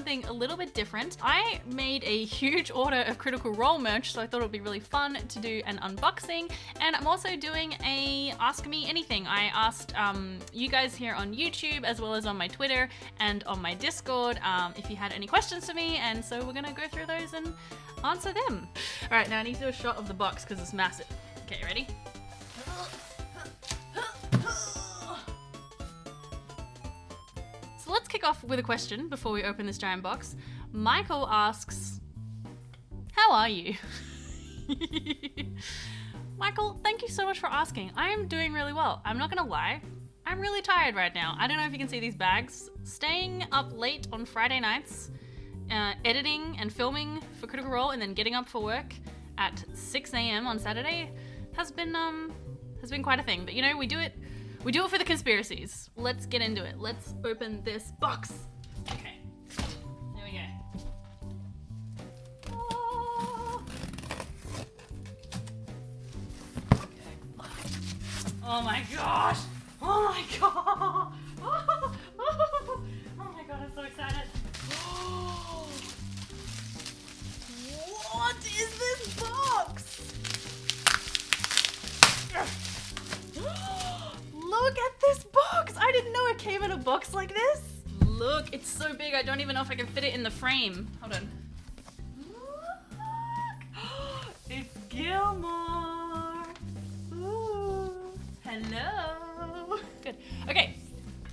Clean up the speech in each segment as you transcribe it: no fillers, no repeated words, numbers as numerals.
something a little bit different. I made a huge order of Critical Role merch, so I thought it would be really fun to do an unboxing. And I'm also doing a Ask Me Anything. I asked you guys here on YouTube, as well as on my Twitter and on my Discord, if you had any questions for me, and so we're gonna go through those and answer them. All right, now I need to do a shot of the box because it's massive. Okay, ready? So let's kick off with a question before we open this giant box. Michael asks, how are you? Michael, thank you so much for asking. I am doing really well. I'm not gonna lie, I'm really tired right now. I don't know if you can see these bags. Staying up late on Friday nights, editing and filming for Critical Role, and then getting up for work at 6 a.m. on Saturday has been quite a thing. But you know, we do it for the conspiracies. Let's get into it. Let's open this box. Okay, here we go. Oh, okay. Oh my gosh! Oh my god! Oh my god, I'm so excited. What is this box? Look at this box! I didn't know it came in a box like this. Look, it's so big, I don't even know if I can fit it in the frame. Hold on. Look! It's Gilmore. Ooh. Hello. Good. Okay,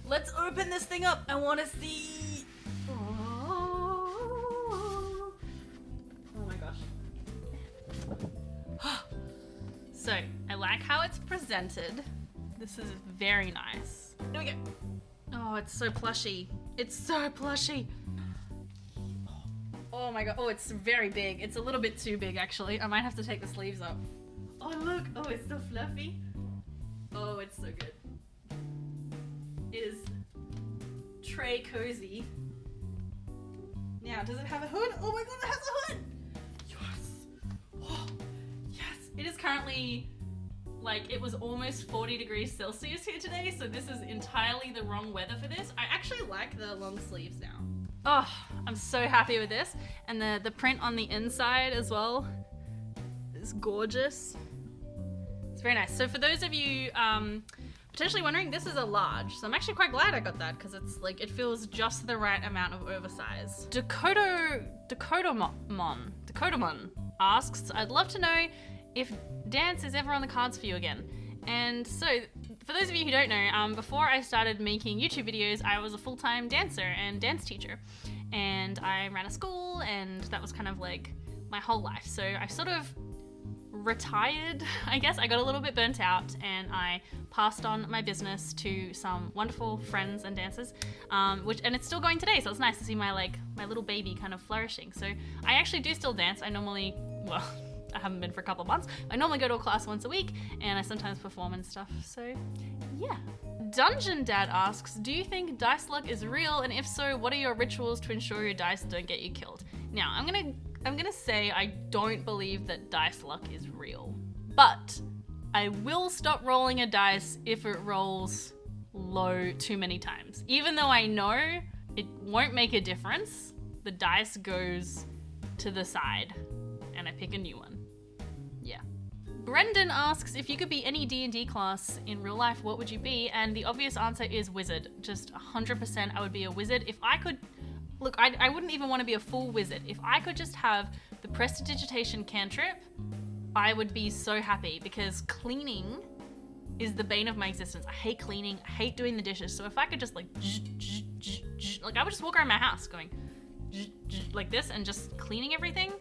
let's open this thing up. I want to see. Oh my gosh. So, I like how it's presented. This is very nice. Here we go. Oh, it's so plushy. It's so plushy. Oh my god. Oh, it's very big. It's a little bit too big, actually. I might have to take the sleeves off. Oh, look. Oh, it's so fluffy. Oh, it's so good. It is tray cozy. Now, does it have a hood? Oh my god, it has a hood! Yes! Oh, yes! It is currently, like, it was almost 40 degrees Celsius here today, so this is entirely the wrong weather for this. I actually like the long sleeves now. Oh, I'm so happy with this. And the print on the inside as well is gorgeous. It's very nice. So for those of you potentially wondering, this is a large. So I'm actually quite glad I got that because it's like, it feels just the right amount of oversize. Dakotamon asks, I'd love to know if dance is ever on the cards for you again. And so for those of you who don't know, before I started making YouTube videos, I was a full-time dancer and dance teacher. And I ran a school, and that was kind of like my whole life. So I sort of retired, I guess. I got a little bit burnt out, and I passed on my business to some wonderful friends and dancers, and it's still going today, so it's nice to see my little baby kind of flourishing. So I actually do still dance. I normally, well, I haven't been for a couple of months. I normally go to a class once a week, and I sometimes perform and stuff, so yeah. Dungeon Dad asks, do you think dice luck is real, and if so, what are your rituals to ensure your dice don't get you killed? Now, I'm gonna say I don't believe that dice luck is real, but I will stop rolling a dice if it rolls low too many times. Even though I know it won't make a difference, the dice goes to the side and I pick a new one. Yeah. Brendan asks, if you could be any D&D class in real life, what would you be? And the obvious answer is wizard. Just 100% I would be a wizard. If I could, look, I wouldn't even want to be a full wizard. If I could just have the prestidigitation cantrip, I would be so happy, because cleaning is the bane of my existence. I hate cleaning, I hate doing the dishes. So if I could just like I would just walk around my house going like this and just cleaning everything,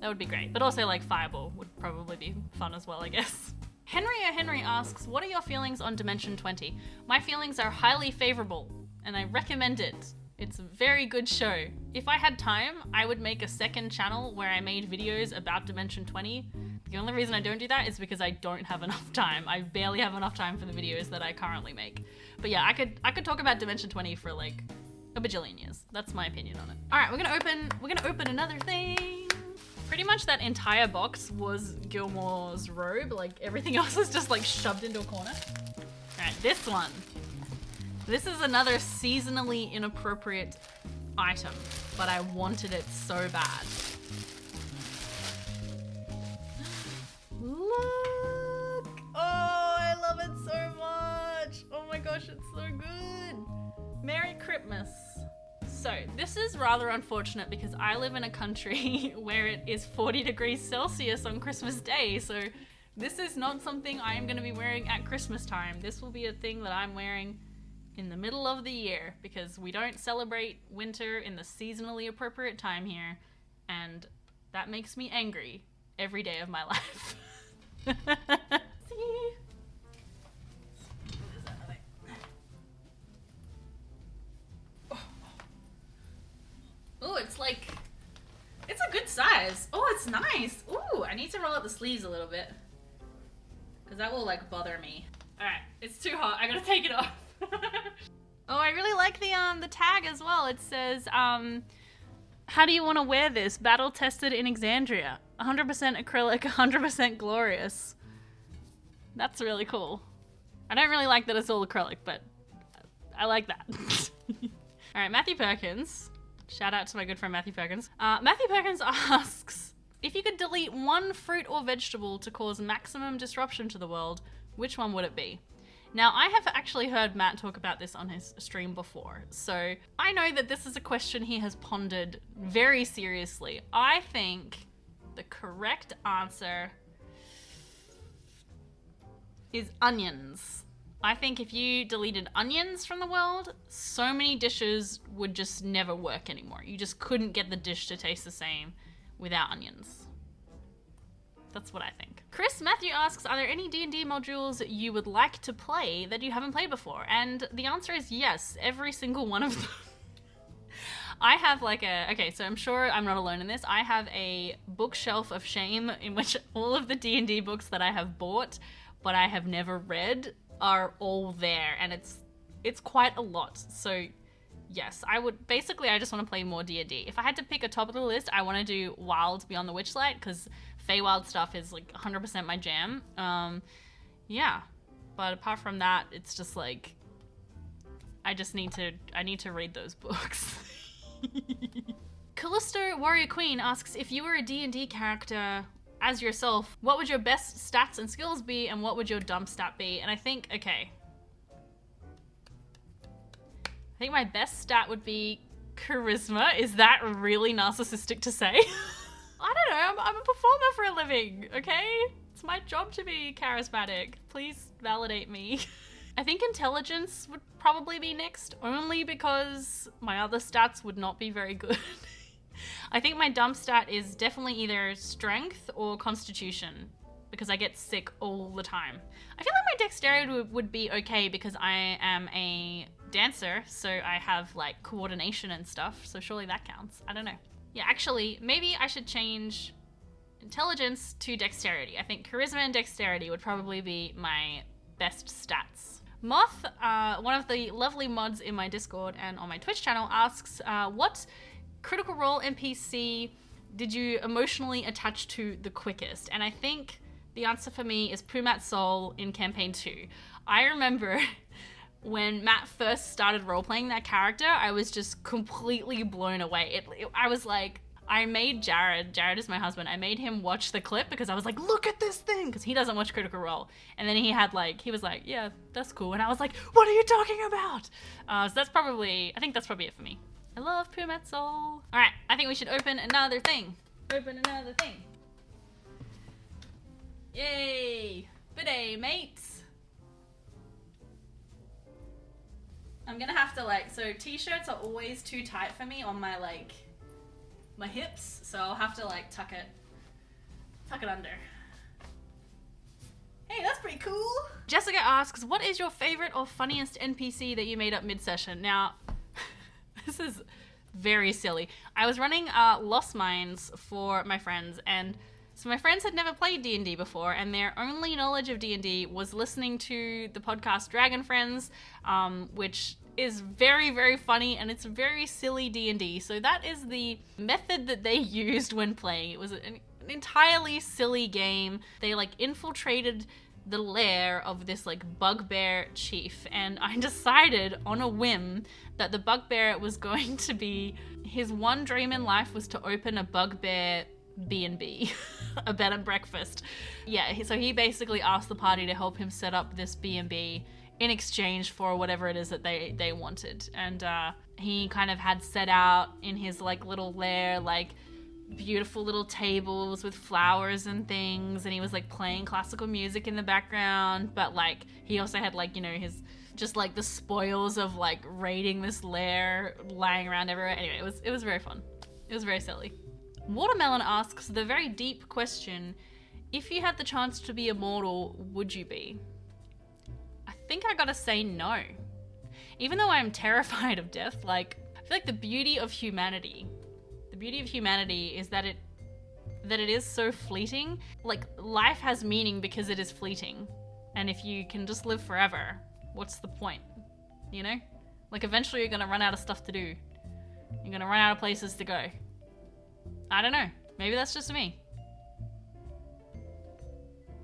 that would be great. But also like fireball would probably be fun as well, I guess. Henry asks, what are your feelings on Dimension 20? My feelings are highly favorable and I recommend it. It's a very good show. If I had time, I would make a second channel where I made videos about Dimension 20. The only reason I don't do that is because I don't have enough time. I barely have enough time for the videos that I currently make. But yeah, I could talk about Dimension 20 for like a bajillion years. That's my opinion on it. All right, we're gonna open another thing. Pretty much that entire box was Gilmore's robe. Like everything else is just like shoved into a corner. All right, this one. This is another seasonally inappropriate item, but I wanted it so bad. Look! Oh, I love it so much! Oh my gosh, it's so good! Merry Christmas! So, this is rather unfortunate because I live in a country where it is 40 degrees Celsius on Christmas Day, so this is not something I am going to be wearing at Christmas time. This will be a thing that I'm wearing in the middle of the year because we don't celebrate winter in the seasonally appropriate time here, and that makes me angry every day of my life. See? Oh, it's like, it's a good size. Oh, it's nice. Ooh, I need to roll up the sleeves a little bit because that will like bother me. All right, it's too hot. I gotta take it off. Oh, I really like the tag as well. It says, how do you want to wear this? Battle tested in Exandria. 100% acrylic, 100% glorious. That's really cool. I don't really like that it's all acrylic, but I like that. All right, Matthew Perkins. Shout out to my good friend Matthew Perkins. Matthew Perkins asks, if you could delete one fruit or vegetable to cause maximum disruption to the world, which one would it be? Now, I have actually heard Matt talk about this on his stream before, so I know that this is a question he has pondered very seriously. I think the correct answer is onions. I think if you deleted onions from the world, so many dishes would just never work anymore. You just couldn't get the dish to taste the same without onions. That's what I think. Chris Matthew asks, are there any D&D modules you would like to play that you haven't played before? And the answer is yes, every single one of them. I have like okay, so I'm sure I'm not alone in this. I have a bookshelf of shame in which all of the D&D books that I have bought but I have never read are all there, and it's quite a lot. So yes, I just want to play more D&D. If I had to pick a top of the list, I want to do Wilds Beyond the Witchlight, because Feywild stuff is like 100% my jam. Yeah, but apart from that, it's just like, I need to read those books. Callisto Warrior Queen asks, if you were a D&D character as yourself, what would your best stats and skills be, and what would your dump stat be? And I think, okay, I think my best stat would be charisma. Is that really narcissistic to say? I don't know, I'm a performer for a living, okay? It's my job to be charismatic. Please validate me. I think intelligence would probably be next, only because my other stats would not be very good. I think my dump stat is definitely either strength or constitution, because I get sick all the time. I feel like my dexterity would be okay because I am a dancer, so I have like coordination and stuff, so surely that counts. I don't know. Yeah, actually, maybe I should change intelligence to dexterity. I think charisma and dexterity would probably be my best stats. Moth, one of the lovely mods in my Discord and on my Twitch channel, asks, what Critical Role NPC did you emotionally attach to the quickest? And I think the answer for me is Pumat Sol in Campaign 2. I remember when Matt first started role-playing that character, I was just completely blown away. I was like, I made Jared is my husband, I made him watch the clip because I was like, look at this thing, because he doesn't watch Critical Role. And then he was like, yeah, that's cool. And I was like, what are you talking about? So I think that's probably it for me. I love Pumat Sol. All right, I think we should open another thing. Yay, bidet, mates. I'm gonna have to so t-shirts are always too tight for me on my my hips, so I'll have to tuck it under. Hey, that's pretty cool. Jessica asks, what is your favorite or funniest NPC that you made up mid-session? Now, this is very silly. I was running Lost Mines for my friends, and so my friends had never played D&D before, and their only knowledge of D&D was listening to the podcast Dragon Friends, which is very, very funny, and it's very silly D&D. So that is the method that they used when playing. It was an entirely silly game. They infiltrated the lair of this like bugbear chief, and I decided on a whim that the bugbear was going to be, his one dream in life was to open a bugbear B&B, a bed and breakfast. Yeah, so he basically asked the party to help him set up this B&B in exchange for whatever it is that they wanted. And he kind of had set out in his like little lair, like beautiful little tables with flowers and things, and he was like playing classical music in the background, but like he also had like, you know, his just like the spoils of like raiding this lair lying around everywhere. Anyway, it was very fun. It was very silly. Watermelon asks the very deep question, if you had the chance to be immortal, would you be? I think I gotta say no. Even though I'm terrified of death, like, I feel like the beauty of humanity is that it is so fleeting. Like, life has meaning because it is fleeting. And if you can just live forever, what's the point? You know? Like, eventually you're gonna run out of stuff to do. You're gonna run out of places to go. I don't know. Maybe that's just me.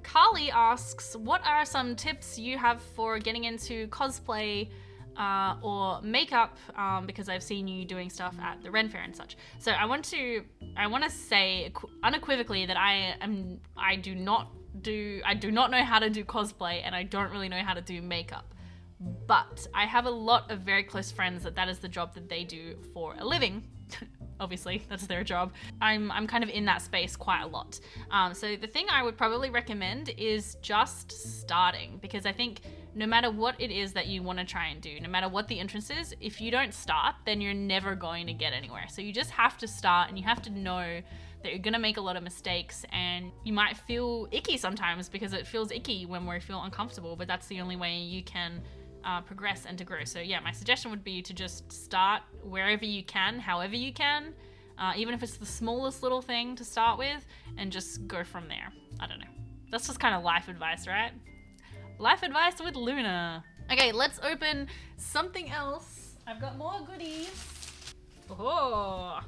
Carly asks, what are some tips you have for getting into cosplay or makeup, because I've seen you doing stuff at the Ren Fair and such. So I want to say unequivocally that I do not know how to do cosplay, and I don't really know how to do makeup. But I have a lot of very close friends that is the job that they do for a living. Obviously, that's their job. I'm kind of in that space quite a lot. So the thing I would probably recommend is just starting, because I think no matter what it is that you want to try and do, no matter what the interest is, if you don't start, then you're never going to get anywhere. So you just have to start, and you have to know that you're going to make a lot of mistakes, and you might feel icky sometimes, because it feels icky when we feel uncomfortable, but that's the only way you can progress and to grow. So yeah, my suggestion would be to just start wherever you can, however you can, even if it's the smallest little thing to start with, and just go from there. I don't know. That's just kind of life advice, right? Life advice with Luna. Okay, let's open something else. I've got more goodies. Oh,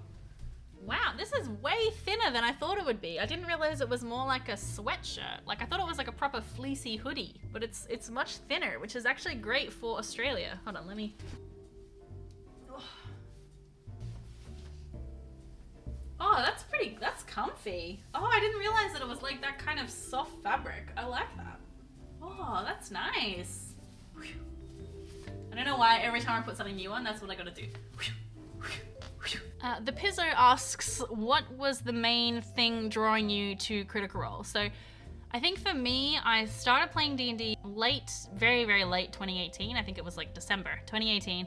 wow, this is way thinner than I thought it would be. I didn't realize it was more like a sweatshirt. Like, I thought it was like a proper fleecy hoodie, but it's much thinner, which is actually great for Australia. Hold on, let me... Oh, that's comfy. Oh, I didn't realize that it was like that kind of soft fabric. I like that. Oh, that's nice. I don't know why every time I put something new on, that's what I gotta do. The Pizzo asks, what was the main thing drawing you to Critical Role? So I think for me, I started playing D&D late, very, very late 2018. I think it was like December 2018.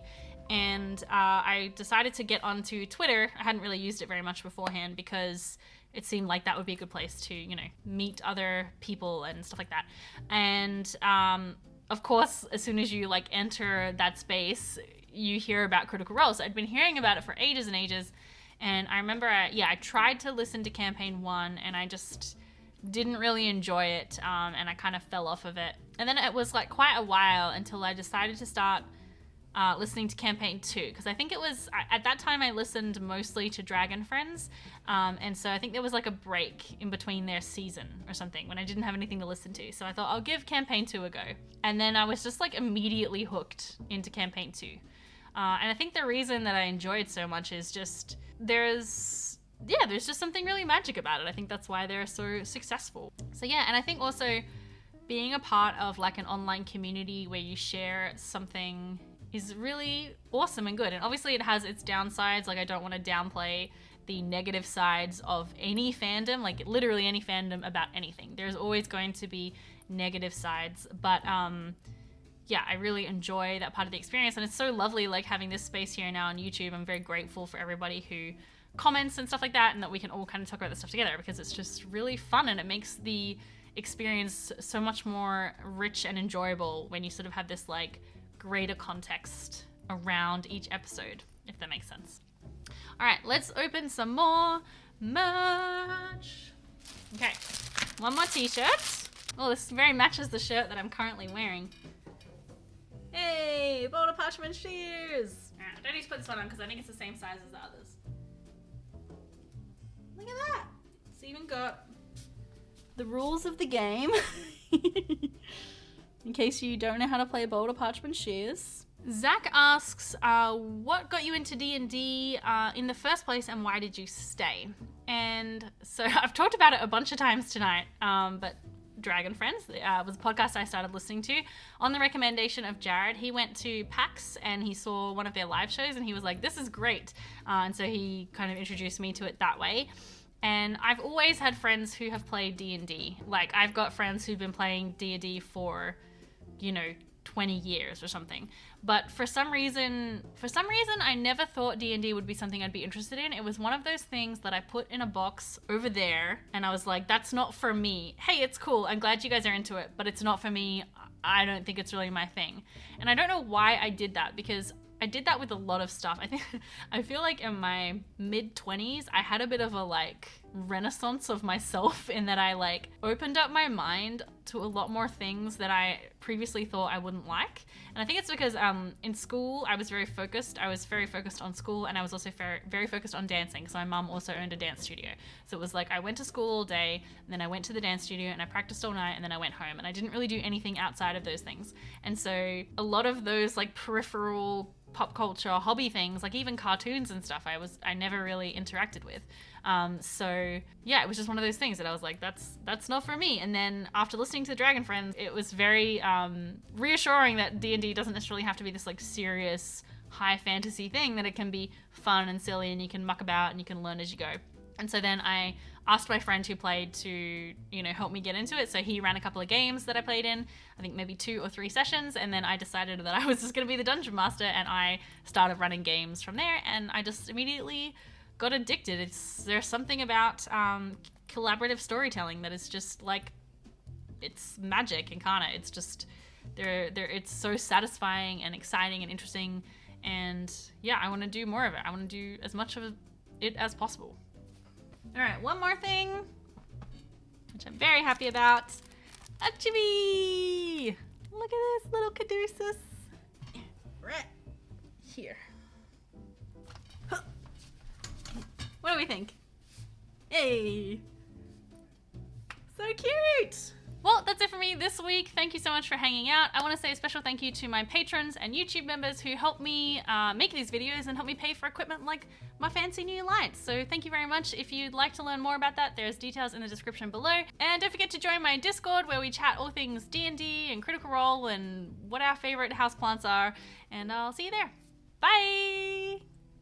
And I decided to get onto Twitter. I hadn't really used it very much beforehand, because it seemed like that would be a good place to, you know, meet other people and stuff like that. And of course, as soon as you like enter that space, you hear about Critical Role. So I'd been hearing about it for ages and ages. And I remember, I tried to listen to campaign 1, and I just didn't really enjoy it. And I kind of fell off of it. And then it was like quite a while until I decided to start listening to campaign 2, because I think it was, at that time I listened mostly to Dragon Friends, and so I think there was like a break in between their season or something when I didn't have anything to listen to. So I thought I'll give campaign 2 a go, and then I was just like immediately hooked into campaign 2. And I think the reason that I enjoyed so much is just there's just something really magic about it. I think that's why they're so successful. So yeah, and I think also being a part of like an online community where you share something is really awesome and good. And obviously it has its downsides. Like, I don't want to downplay the negative sides of any fandom, like literally any fandom about anything. There's always going to be negative sides, but yeah, I really enjoy that part of the experience, and it's so lovely like having this space here now on YouTube. I'm very grateful for everybody who comments and stuff like that, and that we can all kind of talk about this stuff together, because it's just really fun, and it makes the experience so much more rich and enjoyable when you sort of have this like greater context around each episode, if that makes sense. All right, let's open some more merch. Okay, one more t-shirt. Oh, this very matches the shirt that I'm currently wearing. Hey, Boulder Parchment shears. All right, I don't need to put this one on because I think it's the same size as the others. Look at that. It's even got the rules of the game. In case you don't know how to play Boulder Parchment Shears. Zach asks, what got you into D&D in the first place and why did you stay? And so I've talked about it a bunch of times tonight, but Dragon Friends was a podcast I started listening to on the recommendation of Jared. He went to PAX and he saw one of their live shows and he was like, this is great. And so he kind of introduced me to it that way. And I've always had friends who have played D&D. Like, I've got friends who've been playing D&D for, 20 years or something. But for some reason, I never thought D&D would be something I'd be interested in. It was one of those things that I put in a box over there, and I was like, that's not for me. Hey, it's cool. I'm glad you guys are into it, but it's not for me. I don't think it's really my thing. And I don't know why I did that, because I did that with a lot of stuff. I feel like in my mid-20s, I had a bit of a renaissance of myself in that I opened up my mind to a lot more things that I previously thought I wouldn't like. And I think it's because in school, I was very focused. I was very focused on school, and I was also very, very focused on dancing because my mum also owned a dance studio. So it was like I went to school all day, and then I went to the dance studio, and I practiced all night, and then I went home. And I didn't really do anything outside of those things. And so a lot of those peripheral pop culture hobby things, even cartoons and stuff, I never really interacted with. So yeah, it was just one of those things that I was like, that's not for me. And then after listening to the Dragon Friends, it was very reassuring that D&D doesn't necessarily have to be this serious high fantasy thing, that it can be fun and silly and you can muck about and you can learn as you go. And so then I asked my friend who played to, help me get into it. So he ran a couple of games that I played in, I think maybe 2 or 3 sessions. And then I decided that I was just going to be the dungeon master, and I started running games from there. And I just immediately got addicted. There's something about collaborative storytelling that is just it's magic incarnate. It's just, it's so satisfying and exciting and interesting. And yeah, I want to do more of it. I want to do as much of it as possible. All right, one more thing, which I'm very happy about. A chibi! Look at this little caduceus. Right here. What do we think? Hey! So cute! Well, that's it for me this week. Thank you so much for hanging out. I want to say a special thank you to my patrons and YouTube members who help me make these videos and help me pay for equipment like my fancy new lights. So thank you very much. If you'd like to learn more about that, there's details in the description below. And don't forget to join my Discord where we chat all things D&D and Critical Role and what our favorite houseplants are. And I'll see you there. Bye!